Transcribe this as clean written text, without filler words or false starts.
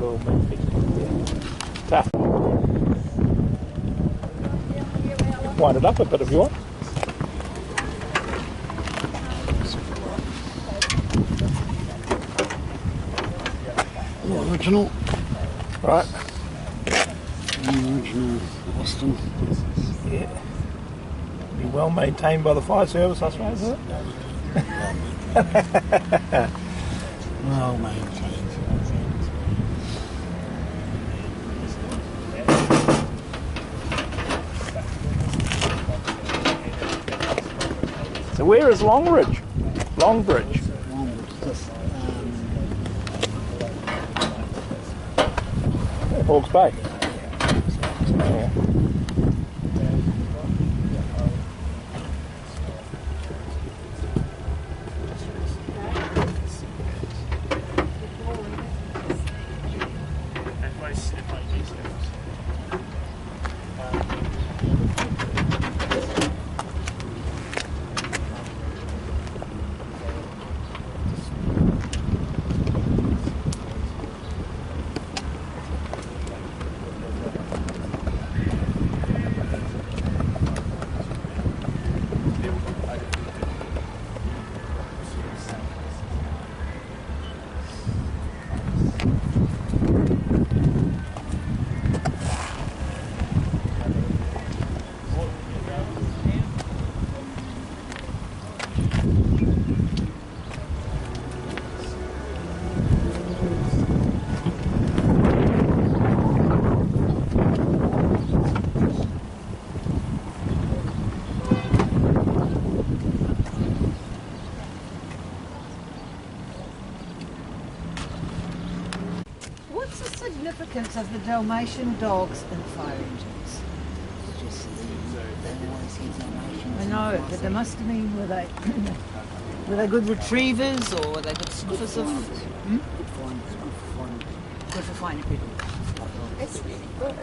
little meat. Tough. Wind it up a bit if you want. Original. Right. Original Boston. Yeah. Be well maintained by the fire service, I suppose, is it? Well maintained. So where is Longbridge? Longbridge. Hawke's Bay. Yeah. What's the significance of the Dalmatian dogs in fire engines? I know, but they must have been, were they good retrievers or were they good sniffers of... Good for finding people. It's really good.